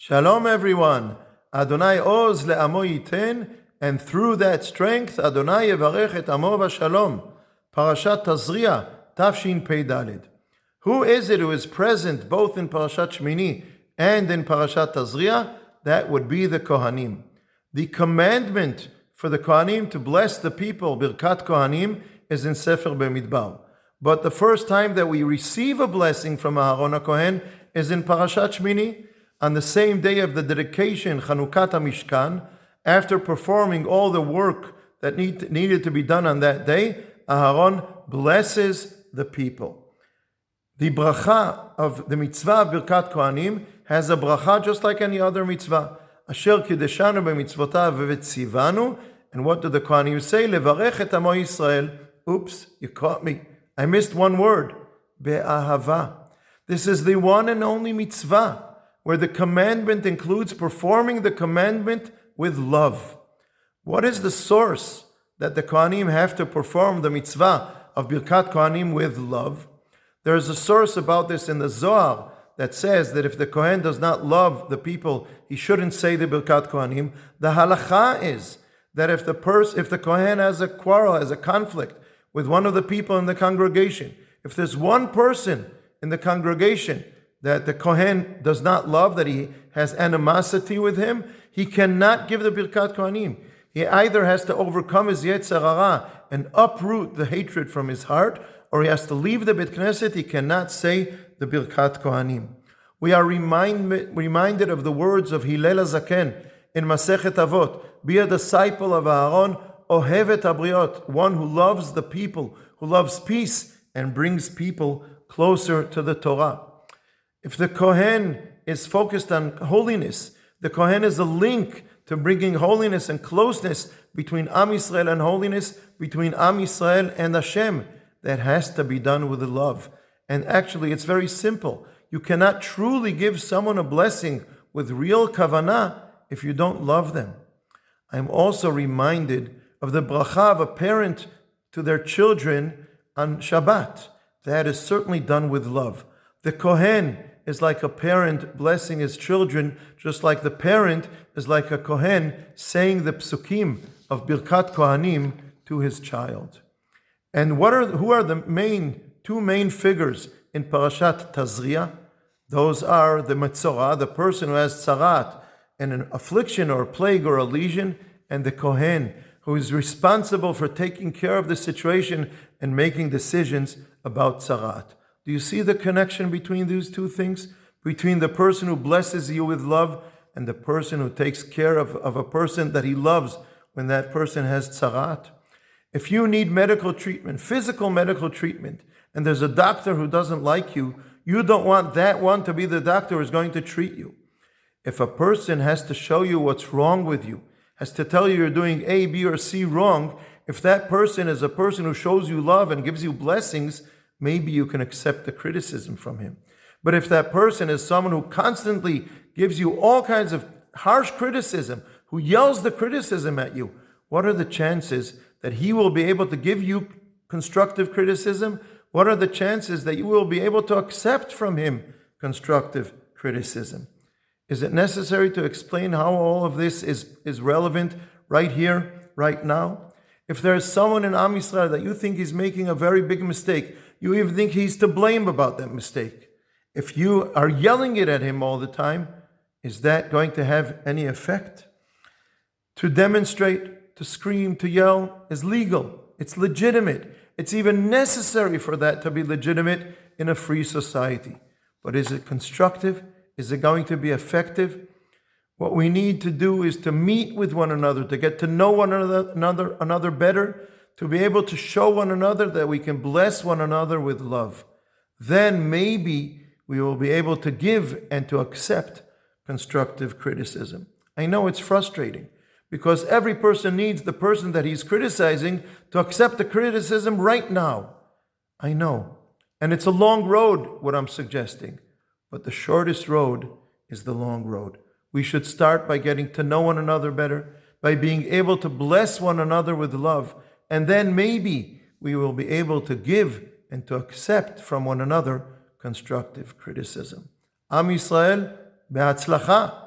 Shalom everyone. Adonai oz le'amo yiten, and through that strength, Adonai yevarech et amo v'shalom. Parashat Tazria, Tafshin Pei Dalid. Who is it who is present both in Parashat Sh'mini and in Parashat Tazria? That would be the Kohanim. The commandment for the Kohanim to bless the people, Birkat Kohanim, is in Sefer B'Midbar. But the first time that we receive a blessing from Aharon HaKohen is in Parashat Sh'mini, on the same day of the dedication, Chanukat HaMishkan. After performing all the work that needed to be done on that day, Aharon blesses the people. The bracha of the mitzvah of Birkat Kohanim has a bracha just like any other mitzvah. Asher kideshanu b'mitzvotav v'tzivanu. And what do the Kohanim say? Levarech et amo Yisrael. Oops, you caught me. I missed one word. Be'ahava. This is the one and only mitzvah where the commandment includes performing the commandment with love. What is the source that the Kohanim have to perform the mitzvah of Birkat Kohanim with love? There is a source about this in the Zohar that says that if the Kohen does not love the people, he shouldn't say the Birkat Kohanim. The halacha is that if the Kohen has a quarrel, has a conflict with one of the people in the congregation, if there's one person in the congregation that the Kohen does not love, that he has animosity with him, he cannot give the Birkat Kohanim. He either has to overcome his Yetzer Hara and uproot the hatred from his heart, or he has to leave the Beit Knesset. He cannot say the Birkat Kohanim. We are reminded of the words of Hillel HaZaken in Masechet Avot, be a disciple of Aaron, Ohevet Habriot, one who loves the people, who loves peace and brings people closer to the Torah. If the Kohen is focused on holiness, the Kohen is a link to bringing holiness and closeness between Am Yisrael and holiness, between Am Yisrael and Hashem. That has to be done with love. And actually, it's very simple. You cannot truly give someone a blessing with real kavanah if you don't love them. I'm also reminded of the bracha of a parent to their children on Shabbat. That is certainly done with love. The Kohen is like a parent blessing his children, just like the parent is like a Kohen saying the psukim of Birkat Kohanim to his child. And who are the two main figures in Parashat Tazria? Those are the Metzorah, the person who has tzarat, and an affliction or a plague or a lesion, and the Kohen, who is responsible for taking care of the situation and making decisions about tzarat. Do you see the connection between these two things? Between the person who blesses you with love and the person who takes care of a person that he loves when that person has tzarat? If you need medical treatment, physical medical treatment, and there's a doctor who doesn't like you, you don't want that one to be the doctor who's going to treat you. If a person has to show you what's wrong with you, has to tell you you're doing A, B, or C wrong, if that person is a person who shows you love and gives you blessings, maybe you can accept the criticism from him. But if that person is someone who constantly gives you all kinds of harsh criticism, who yells the criticism at you, what are the chances that he will be able to give you constructive criticism? What are the chances that you will be able to accept from him constructive criticism? Is it necessary to explain how all of this is relevant right here, right now? If there is someone in Am Yisrael that you think is making a very big mistake, you even think he's to blame about that mistake. If you are yelling it at him all the time, is that going to have any effect? To demonstrate, to scream, to yell is legal. It's legitimate. It's even necessary for that to be legitimate in a free society. But is it constructive? Is it going to be effective? What we need to do is to meet with one another, to get to know one another better, to be able to show one another that we can bless one another with love. Then maybe we will be able to give and to accept constructive criticism. I know it's frustrating because every person needs the person that he's criticizing to accept the criticism right now. I know. And it's a long road, what I'm suggesting. But the shortest road is the long road. We should start by getting to know one another better, by being able to bless one another with love, and then maybe we will be able to give and to accept from one another constructive criticism. Am Yisrael, be'atzlacha.